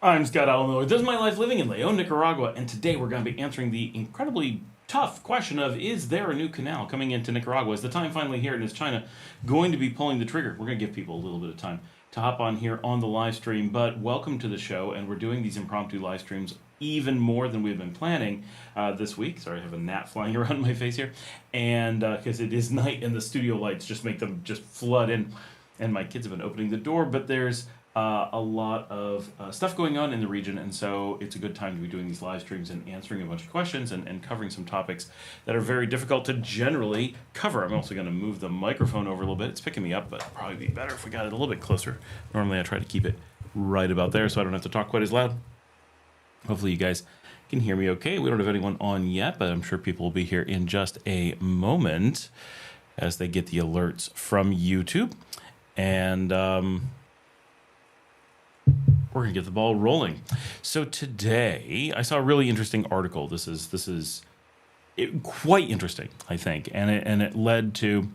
I'm Scott Alamo. This is my life living in Leon, Nicaragua, and today we're going to be answering the incredibly tough question of, is there a new canal coming into Nicaragua? Is the time finally here, and is China going to be pulling the trigger? We're going to give people a little bit of time to hop on here on the live stream, but welcome to the show, and we're doing these impromptu live streams even more than we've been planning this week. Sorry, I have a gnat flying around my face here, and because it is night and the studio lights just make them just flood in, and my kids have been opening the door, but there's a lot of stuff going on in the region, and so it's a good time to be doing these live streams and answering a bunch of questions and covering some topics that are very difficult to generally cover. I'm also going to move the microphone over a little bit. It's picking me up, but it'd probably be better if we got it a little bit closer. Normally I try to keep it right about there so I don't have to talk quite as loud. Hopefully you guys can hear me okay. We don't have anyone on yet, but I'm sure people will be here in just a moment as they get the alerts from YouTube. And we're going to get the ball rolling. So today, I saw a really interesting article. This is quite interesting, I think, and it led to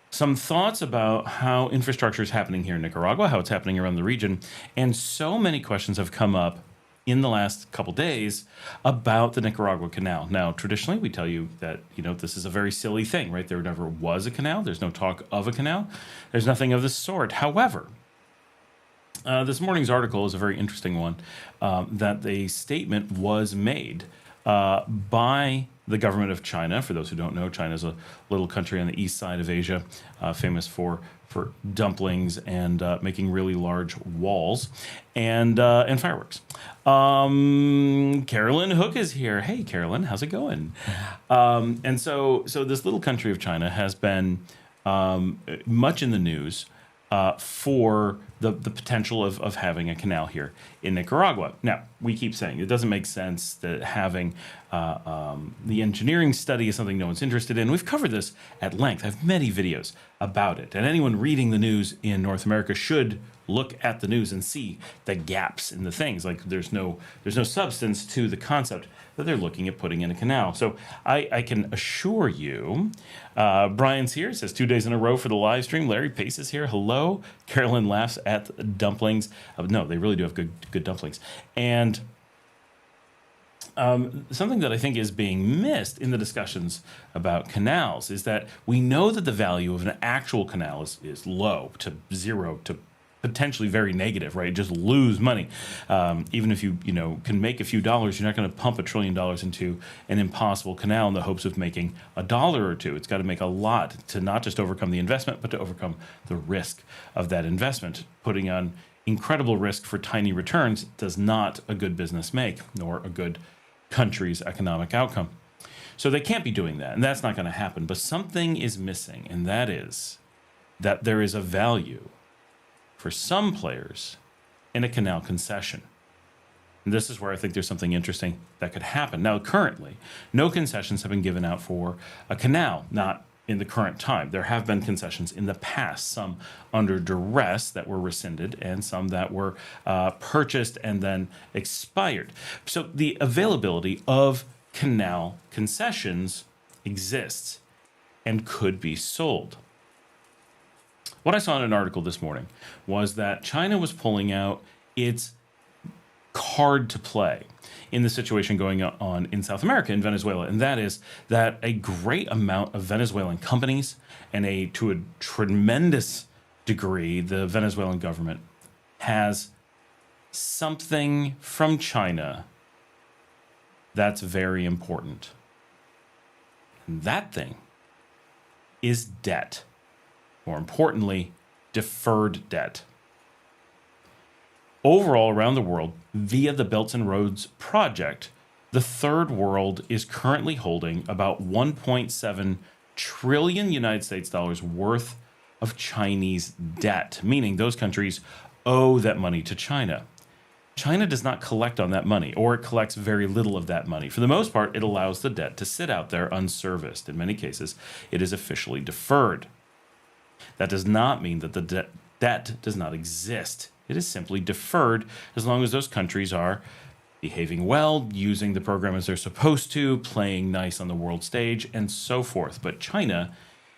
some thoughts about how infrastructure is happening here in Nicaragua, how it's happening around the region, and so many questions have come up in the last couple days about the Nicaragua Canal. Now, traditionally, we tell you that, this is a very silly thing, right? There never was a canal. There's no talk of a canal. There's nothing of the sort. However, this morning's article is a very interesting one, that a statement was made by the government of China. For those who don't know, China is a little country on the east side of Asia, famous for dumplings and making really large walls and fireworks. Carolyn Hook is here. Hey, Carolyn, how's it going? And so this little country of China has been much in the news for the potential of having a canal here in Nicaragua. Now, we keep saying it doesn't make sense that having the engineering study is something no one's interested in. We've covered this at length. I have many videos about it. And anyone reading the news in North America should look at the news and see the gaps in the things. Like there's no substance to the concept that they're looking at putting in a canal. So I can assure you, Brian's here, says 2 days in a row for the live stream. Larry Pace is here. Hello. Carolyn laughs at dumplings. No, they really do have good dumplings. And something that I think is being missed in the discussions about canals is that we know that the value of an actual canal is low to zero to potentially very negative, right? Just lose money. Even if you can make a few dollars, you're not going to pump $1 trillion into an impossible canal in the hopes of making $1 or $2. It's got to make a lot to not just overcome the investment, but to overcome the risk of that investment. Putting on incredible risk for tiny returns does not a good business make, nor a good country's economic outcome. So they can't be doing that, and that's not going to happen. But something is missing, and that is that there is a value for some players in a canal concession. And this is where I think there's something interesting that could happen. Now, currently, no concessions have been given out for a canal, not in the current time. There have been concessions in the past, some under duress that were rescinded and some that were purchased and then expired. So the availability of canal concessions exists and could be sold. What I saw in an article this morning was that China was pulling out its card to play in the situation going on in South America, in Venezuela, and that is that a great amount of Venezuelan companies and to a tremendous degree, the Venezuelan government has something from China that's very important. And that thing is debt. More importantly, deferred debt. Overall, around the world, via the Belt and Roads Project, the third world is currently holding about 1.7 trillion United States dollars worth of Chinese debt, meaning those countries owe that money to China. China does not collect on that money, or it collects very little of that money. For the most part, it allows the debt to sit out there unserviced. In many cases, it is officially deferred. That does not mean that the debt does not exist. It is simply deferred as long as those countries are behaving well, using the program as they're supposed to, playing nice on the world stage, and so forth. But China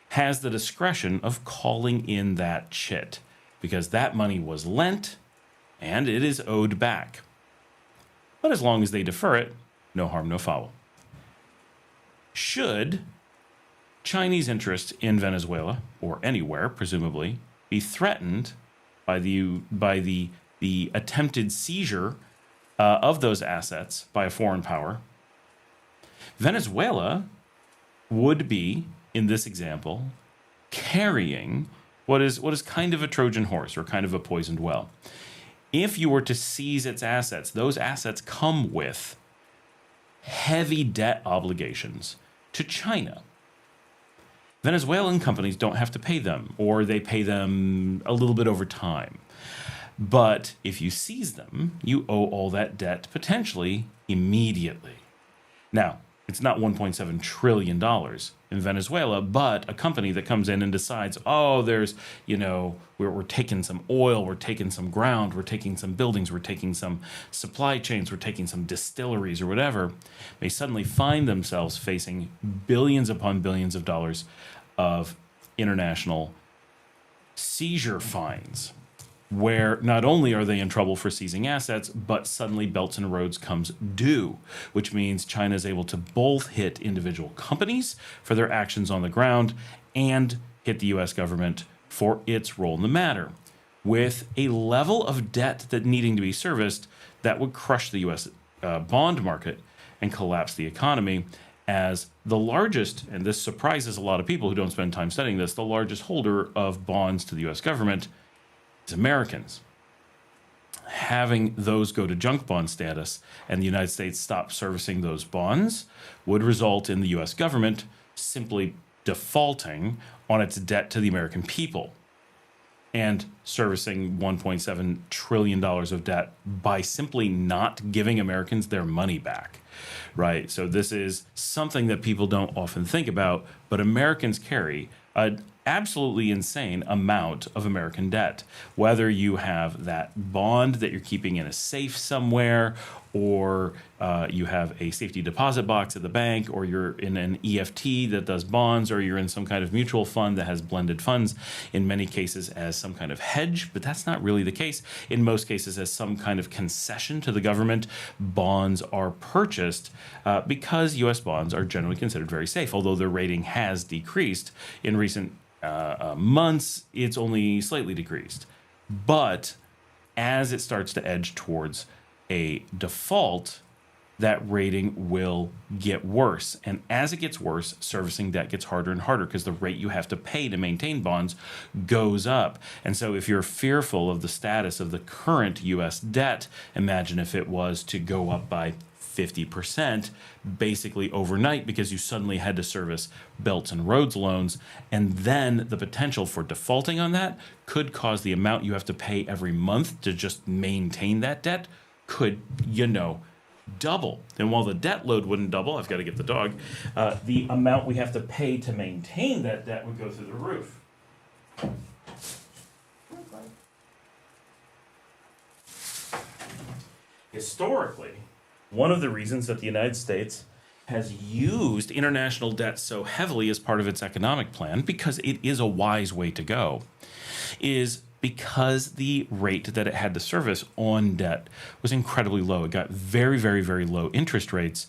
has the discretion of calling in that chit because that money was lent and it is owed back. But as long as they defer it, no harm, no foul. Should Chinese interest in Venezuela, or anywhere, presumably, be threatened by the attempted seizure of those assets by a foreign power, Venezuela would be, in this example, carrying what is kind of a Trojan horse or kind of a poisoned well. If you were to seize its assets, those assets come with heavy debt obligations to China. Venezuelan companies don't have to pay them, or they pay them a little bit over time. But if you seize them, you owe all that debt potentially immediately. Now, it's not $1.7 trillion in Venezuela, but a company that comes in and decides, oh, there's, we're taking some oil, we're taking some ground, we're taking some buildings, we're taking some supply chains, we're taking some distilleries or whatever, may suddenly find themselves facing billions upon billions of dollars of international seizure fines, where not only are they in trouble for seizing assets, but suddenly Belts and Roads comes due, which means China is able to both hit individual companies for their actions on the ground and hit the U.S. government for its role in the matter, with a level of debt that needing to be serviced that would crush the U.S. Bond market and collapse the economy, as the largest, and this surprises a lot of people who don't spend time studying this, the largest holder of bonds to the U.S. government is Americans. Having those go to junk bond status and the United States stop servicing those bonds would result in the U.S. government simply defaulting on its debt to the American people and servicing $1.7 trillion of debt by simply not giving Americans their money back, right? So this is something that people don't often think about, but Americans carry an absolutely insane amount of American debt. Whether you have that bond that you're keeping in a safe somewhere, or you have a safety deposit box at the bank, or you're in an EFT that does bonds, or you're in some kind of mutual fund that has blended funds, in many cases as some kind of hedge, but that's not really the case. In most cases, as some kind of concession to the government, bonds are purchased because U.S. bonds are generally considered very safe, although their rating has decreased in recent months. It's only slightly decreased. But as it starts to edge towards a default, that rating will get worse. And as it gets worse, servicing debt gets harder and harder because the rate you have to pay to maintain bonds goes up. And so if you're fearful of the status of the current U.S. debt, imagine if it was to go up by 50% basically overnight because you suddenly had to service Belts and Roads loans, and then the potential for defaulting on that could cause the amount you have to pay every month to just maintain that debt could, double. And while the debt load wouldn't double, I've got to get the dog, the amount we have to pay to maintain that debt would go through the roof. Historically, one of the reasons that the United States has used international debt so heavily as part of its economic plan, because it is a wise way to go, is because the rate that it had to service on debt was incredibly low. It got very, very, very low interest rates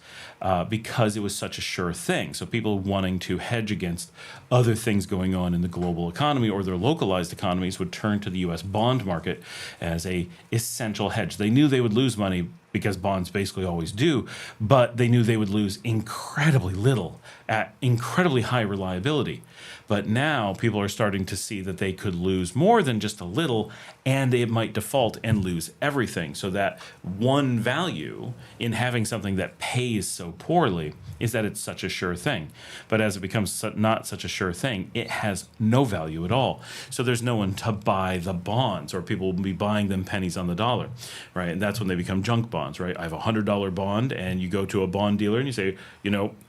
because it was such a sure thing. So people wanting to hedge against other things going on in the global economy or their localized economies would turn to the U.S. bond market as a essential hedge. They knew they would lose money because bonds basically always do, but they knew they would lose incredibly little at incredibly high reliability. But now people are starting to see that they could lose more than just a little, and it might default and lose everything. So that one value in having something that pays so poorly is that it's such a sure thing. But as it becomes not such a sure thing, it has no value at all. So there's no one to buy the bonds, or people will be buying them pennies on the dollar, right? And that's when they become junk bonds, right? I have a $100 bond, and you go to a bond dealer and you say,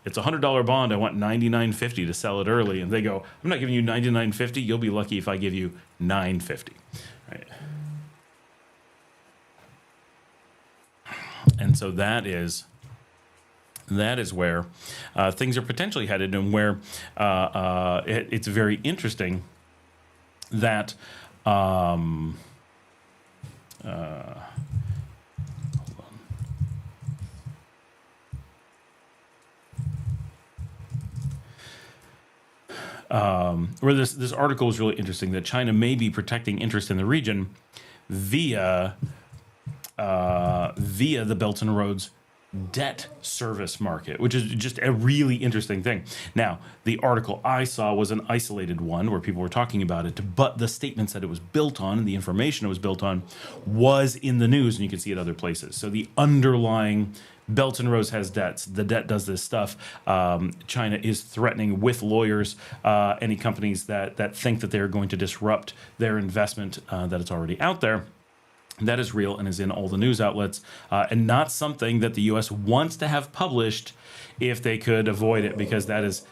it's a $100 bond. I want $99.50 to sell it early. And they go, I'm not giving you $99.50. You'll be lucky if I give you $9.50, right? And so that is where things are potentially headed, and where it's very interesting that Where this article is really interesting, that China may be protecting interest in the region via the Belt and Roads debt service market, which is just a really interesting thing. Now, the article I saw was an isolated one where people were talking about it, but the statements that it was built on and the information it was built on was in the news, and you can see it other places. So the underlying Belt and Roads has debts. The debt does this stuff. China is threatening with lawyers any companies that think that they're going to disrupt their investment that it's already out there. That is real and is in all the news outlets, and not something that the U.S. wants to have published if they could avoid it, because that is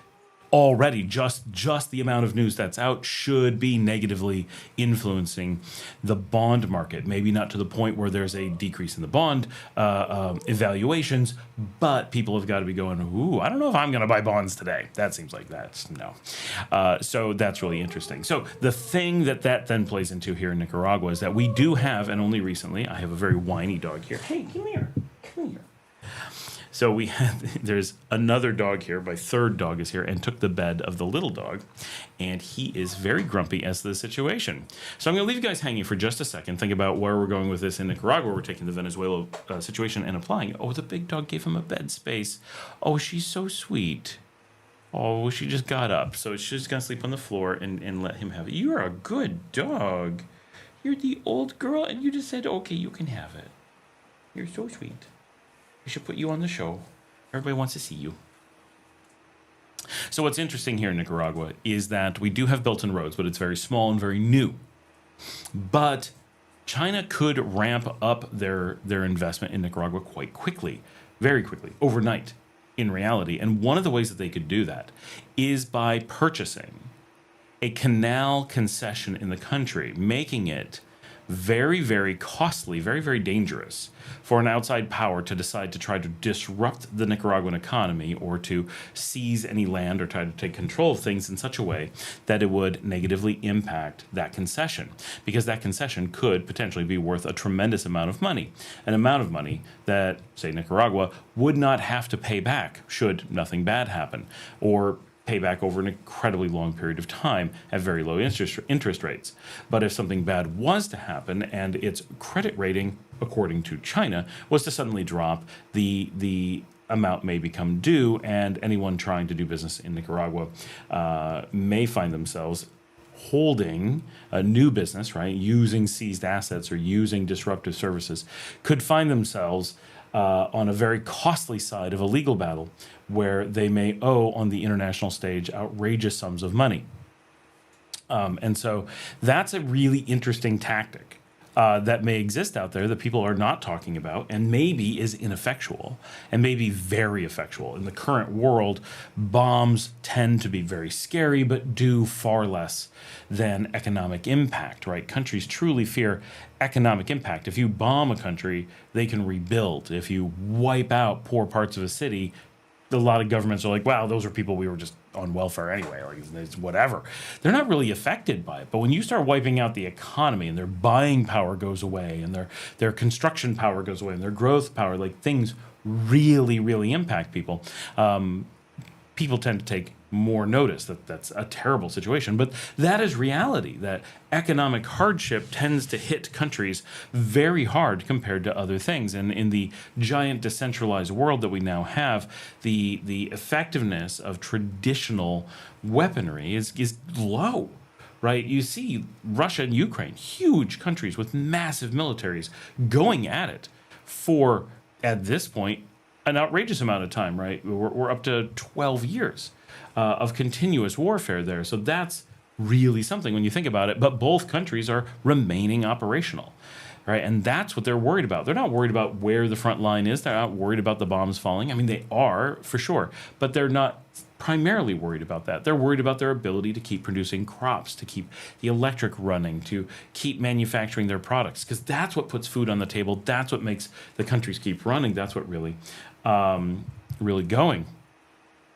already just the amount of news that's out should be negatively influencing the bond market. Maybe not to the point where there's a decrease in the bond evaluations, but people have got to be going, ooh, I don't know if I'm going to buy bonds today. That seems like that's no. So that's really interesting. So the thing that then plays into here in Nicaragua is that we do have, and only recently, I have a very whiny dog here. Hey, come here. Come here. So there's another dog here. My third dog is here and took the bed of the little dog, and he is very grumpy as to the situation. So I'm going to leave you guys hanging for just a second. Think about where we're going with this in Nicaragua. We're taking the Venezuela situation and applying it. Oh, the big dog gave him a bed space. Oh, she's so sweet. Oh, she just got up. So she's going to sleep on the floor and let him have it. You're a good dog. You're the old girl, and you just said, okay, you can have it. You're so sweet. We should put you on the show. Everybody wants to see you. So what's interesting here in Nicaragua is that we do have Belt and Roads, but it's very small and very new. But China could ramp up their investment in Nicaragua quite quickly, very quickly, overnight, in reality. And one of the ways that they could do that is by purchasing a canal concession in the country, making it very, very costly, very, very dangerous for an outside power to decide to try to disrupt the Nicaraguan economy or to seize any land or try to take control of things in such a way that it would negatively impact that concession, because that concession could potentially be worth a tremendous amount of money, an amount of money that, say, Nicaragua would not have to pay back should nothing bad happen, or pay back over an incredibly long period of time at very low interest rates. But if something bad was to happen and its credit rating, according to China, was to suddenly drop, the amount may become due, and anyone trying to do business in Nicaragua may find themselves holding a new business, right, using seized assets or using disruptive services, could find themselves on a very costly side of a legal battle where they may owe on the international stage outrageous sums of money. And so that's a really interesting tactic that may exist out there that people are not talking about, and maybe is ineffectual and maybe very effectual. In the current world, bombs tend to be very scary, but do far less than economic impact, right? Countries truly fear economic impact. If you bomb a country, they can rebuild. If you wipe out poor parts of a city, a lot of governments are like, wow, those are people we were just on welfare anyway, like it's whatever. They're not really affected by it. But when you start wiping out the economy and their buying power goes away and their construction power goes away and their growth power, like things really, really impact people. People tend to take more notice that that's a terrible situation. But that is reality, that economic hardship tends to hit countries very hard compared to other things. And in the giant decentralized world that we now have, the effectiveness of traditional weaponry is low. Right? You see Russia and Ukraine, huge countries with massive militaries going at it for, at this point, an outrageous amount of time, right? We're up to 12 years of continuous warfare there. So that's really something when you think about it. But both countries are remaining operational, right? And that's what they're worried about. They're not worried about where the front line is. They're not worried about the bombs falling. I mean, they are for sure, but they're not primarily worried about that. They're worried about their ability to keep producing crops, to keep the electric running, to keep manufacturing their products, because that's what puts food on the table. That's what makes the countries keep running. That's what really going.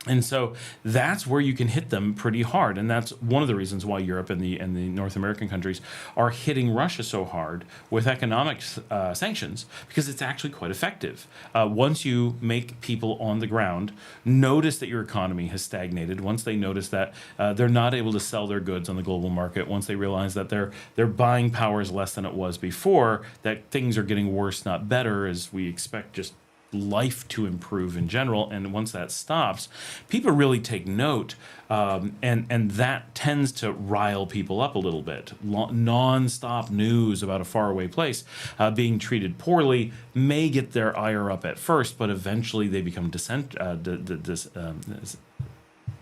And so that's where you can hit them pretty hard, and that's one of the reasons why Europe and the North American countries are hitting Russia so hard with economic sanctions, because it's actually quite effective. Once you make people on the ground notice that your economy has stagnated, once they notice that they're not able to sell their goods on the global market, once they realize that their buying power is less than it was before, that things are getting worse, not better, as we expect just life to improve in general, and once that stops, people really take note, and that tends to rile people up a little bit. Non-stop news about a faraway place being treated poorly may get their ire up at first, but eventually they become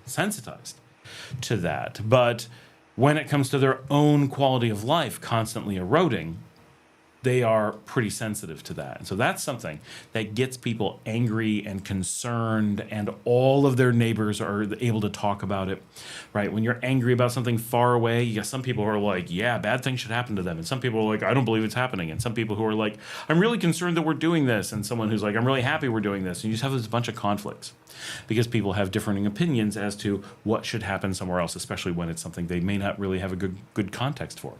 sensitized to that. But when it comes to their own quality of life constantly eroding, they are pretty sensitive to that. And so that's something that gets people angry and concerned, and all of their neighbors are able to talk about it, right? When you're angry about something far away, you got some people who are like, yeah, bad things should happen to them. And some people are like, I don't believe it's happening. And some people who are like, I'm really concerned that we're doing this. And someone who's like, I'm really happy we're doing this. And you just have this bunch of conflicts because people have differing opinions as to what should happen somewhere else, especially when it's something they may not really have a good context for.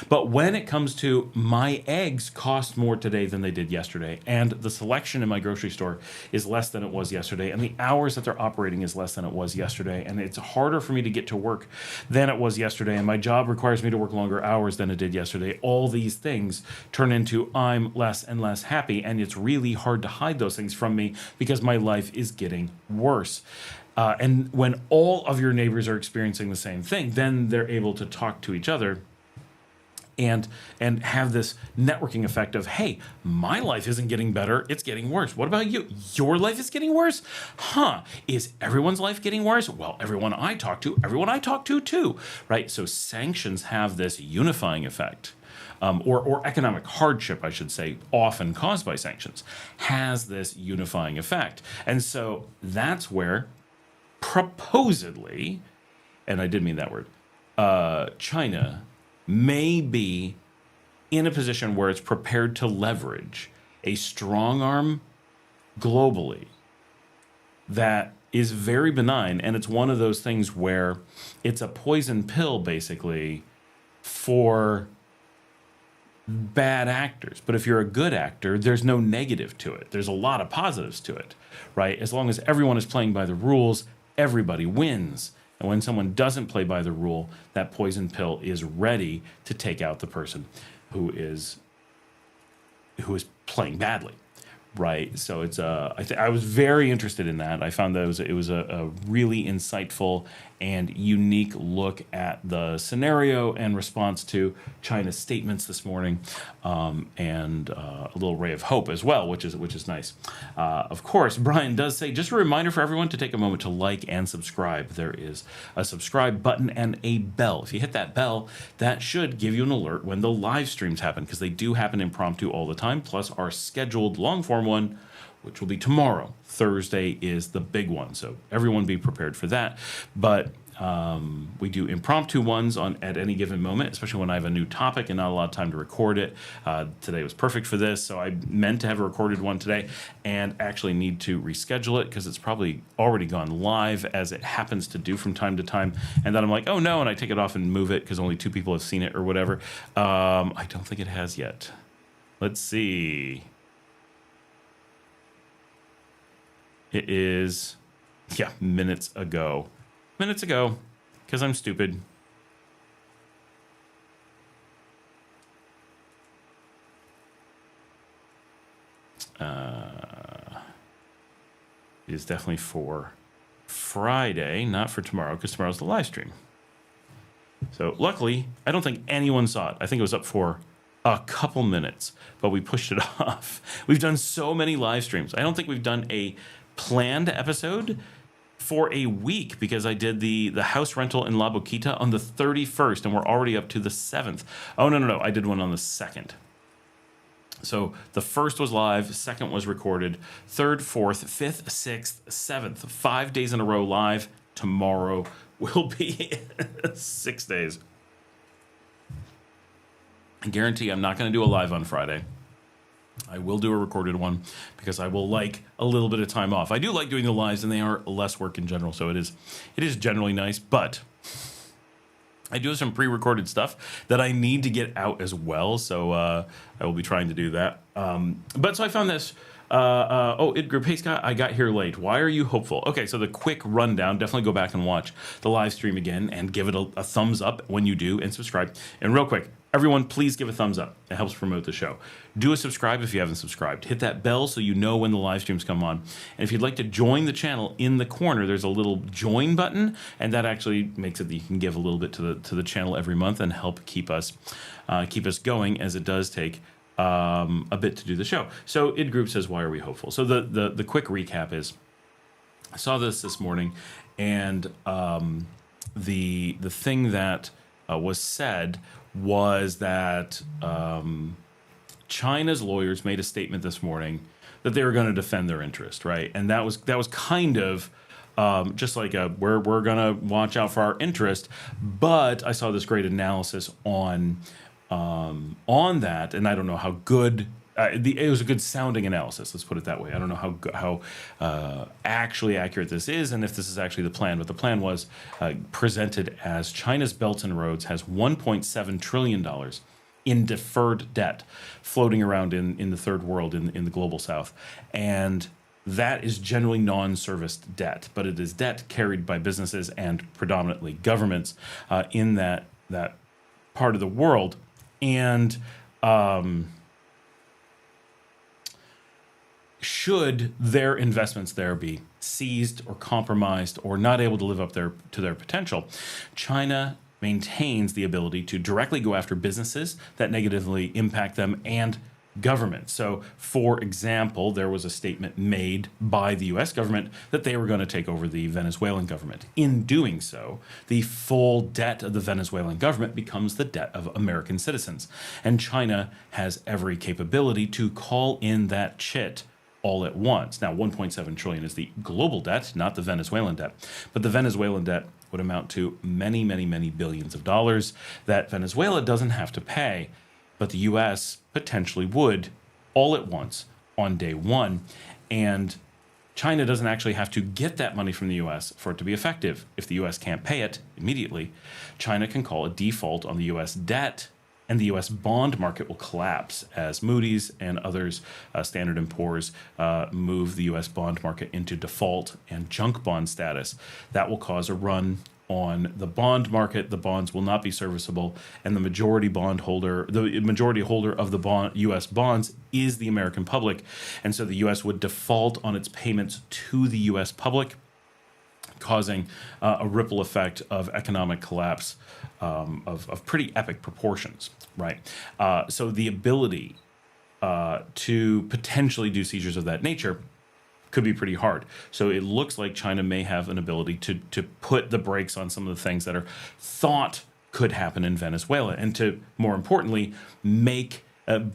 But when it comes to my eggs cost more today than they did yesterday, and the selection in my grocery store is less than it was yesterday, and the hours that they're operating is less than it was yesterday, and it's harder for me to get to work than it was yesterday, and my job requires me to work longer hours than it did yesterday, all these things turn into I'm less and less happy, and it's really hard to hide those things from me because my life is getting worse. And when all of your neighbors are experiencing the same thing, then they're able to talk to each other and have this networking effect of, hey, my life isn't getting better, it's getting worse. What about you? Your life is getting worse? Huh, is everyone's life getting worse? Well, everyone I talk to too, right? So sanctions have this unifying effect. Or economic hardship, I should say, often caused by sanctions, has this unifying effect. And so that's where proposedly, and I did mean that word, China may be in a position where it's prepared to leverage a strong arm globally that is very benign. And it's one of those things where it's a poison pill, basically, for bad actors. But if you're a good actor, there's no negative to it. There's a lot of positives to it, right? As long as everyone is playing by the rules, everybody wins. And when someone doesn't play by the rule, that poison pill is ready to take out the person who is playing badly, right? So it's I was very interested in that. I found that it was a really insightful and unique look at the scenario and response to China's statements this morning, and a little ray of hope as well, which is nice. Of course, Brian does say, just a reminder for everyone to take a moment to like and subscribe. There is a subscribe button and a bell. If you hit that bell, that should give you an alert when the live streams happen, because they do happen impromptu all the time, plus our scheduled long form one, which will be tomorrow. Thursday is the big one, so everyone be prepared for that. But we do impromptu ones at any given moment, especially when I have a new topic and not a lot of time to record it. Today was perfect for this, so I meant to have a recorded one today and actually need to reschedule it because it's probably already gone live, as it happens to do from time to time. And then I'm like, oh no, and I take it off and move it because only 2 people have seen it or whatever. I don't think it has yet. Let's see. It is, minutes ago, because I'm stupid. It is definitely for Friday, not for tomorrow, because tomorrow's the live stream. So luckily, I don't think anyone saw it. I think it was up for a couple minutes, but we pushed it off. We've done so many live streams. I don't think we've done a planned episode for a week, because I did the house rental in La Boquita on the 31st, and we're already up to the 7th. Oh, no. I did one on the 2nd. So the first was live, second was recorded, third, fourth, fifth, sixth, 7th, 5 days in a row live. Tomorrow will be 6 days. I guarantee I'm not going to do a live on Friday. I will do a recorded one because I will like a little bit of time off. I do like doing the lives, and they are less work in general, so it is generally nice. But I do have some pre-recorded stuff that I need to get out as well, so I will be trying to do that. But so I found this. Id Group, hey Scott, I got here late. Why are you hopeful? Okay, so the quick rundown, definitely go back and watch the live stream again and give it a thumbs up when you do, and subscribe. And real quick, everyone, please give a thumbs up. It helps promote the show. Do a subscribe if you haven't subscribed. Hit that bell so you know when the live streams come on. And if you'd like to join the channel, in the corner, there's a little join button, and that actually makes it that you can give a little bit to the channel every month and help keep us going, as it does take a bit to do the show. So Id Group says, why are we hopeful? So the quick recap is, I saw this morning, and the thing that was said was that China's lawyers made a statement this morning that they were going to defend their interest, right? And that was kind of just like we're going to watch out for our interest. But I saw this great analysis on that, and I don't know how good. It was a good sounding analysis. Let's put it that way. I don't know how actually accurate this is, and if this is actually the plan. But the plan was presented as China's Belt and Roads has $1.7 trillion in deferred debt floating around in the third world, in the global south, and that is generally non-serviced debt, but it is debt carried by businesses and predominantly governments in that part of the world, and should their investments there be seized or compromised or not able to live up to their potential, China maintains the ability to directly go after businesses that negatively impact them and governments. So, for example, there was a statement made by the U.S. government that they were going to take over the Venezuelan government. In doing so, the full debt of the Venezuelan government becomes the debt of American citizens. And China has every capability to call in that chit all at once. Now, 1.7 trillion is the global debt, not the Venezuelan debt. But the Venezuelan debt would amount to many, many, many billions of dollars that Venezuela doesn't have to pay, but the U.S. potentially would all at once on day one. And China doesn't actually have to get that money from the U.S. for it to be effective. If the U.S. can't pay it immediately, China can call a default on the U.S. debt, and the U.S. bond market will collapse as Moody's and others, Standard & Poor's, move the U.S. bond market into default and junk bond status. That will cause a run on the bond market. The bonds will not be serviceable, and the majority holder of the U.S. bonds is the American public, and so the U.S. would default on its payments to the U.S. public, causing a ripple effect of economic collapse of pretty epic proportions, right? So the ability to potentially do seizures of that nature could be pretty hard. So it looks like China may have an ability to put the brakes on some of the things that are thought could happen in Venezuela, and to, more importantly, make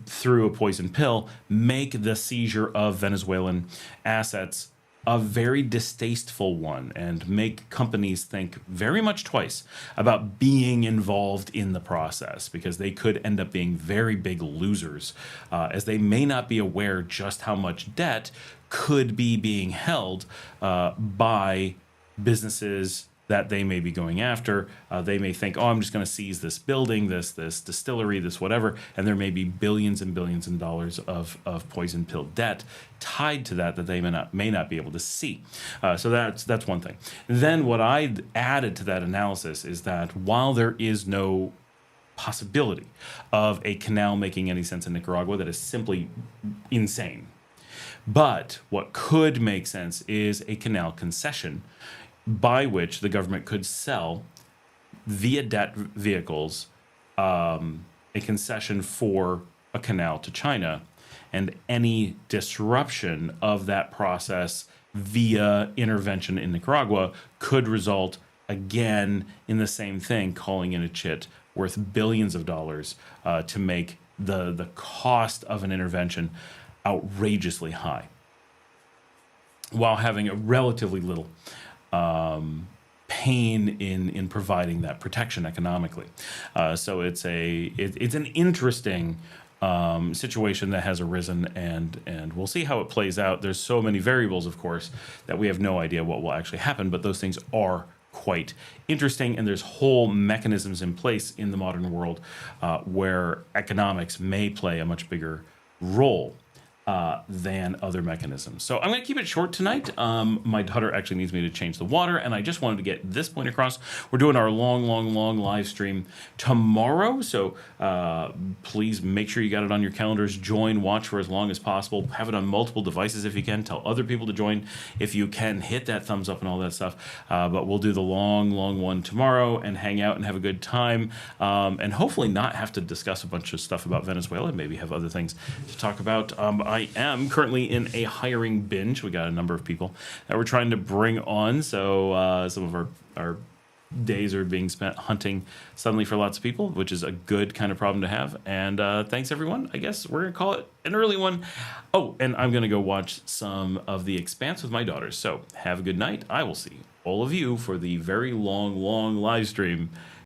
through a poison pill, make the seizure of Venezuelan assets a very distasteful one, and make companies think very much twice about being involved in the process, because they could end up being very big losers, as they may not be aware just how much debt could be being held by businesses that they may be going after. They may think, oh, I'm just going to seize this building, this distillery, this whatever, and there may be billions and billions of dollars of poison pill debt tied to that they may not be able to see. So that's one thing. Then what I added to that analysis is that while there is no possibility of a canal making any sense in Nicaragua, that is simply insane. But what could make sense is a canal concession, by which the government could sell via debt vehicles a concession for a canal to China, and any disruption of that process via intervention in Nicaragua could result again in the same thing, calling in a chit worth billions of dollars to make the cost of an intervention outrageously high, while having a relatively little pain in providing that protection economically. So it's an interesting situation that has arisen, and we'll see how it plays out. There's so many variables, of course, that we have no idea what will actually happen, but those things are quite interesting, and there's whole mechanisms in place in the modern world where economics may play a much bigger role than other mechanisms. So I'm going to keep it short tonight. My daughter actually needs me to change the water, and I just wanted to get this point across. We're doing our long live stream tomorrow, so please make sure you got it on your calendars. Join, watch for as long as possible. Have it on multiple devices if you can. Tell other people to join if you can. Hit that thumbs up and all that stuff. But we'll do the long one tomorrow and hang out and have a good time, and hopefully not have to discuss a bunch of stuff about Venezuela. Maybe have other things to talk about. I am currently in a hiring binge. We got a number of people that we're trying to bring on. So some of our days are being spent hunting suddenly for lots of people, which is a good kind of problem to have. And thanks, everyone. I guess we're going to call it an early one. Oh, and I'm going to go watch some of The Expanse with my daughters. So have a good night. I will see all of you for the very long live stream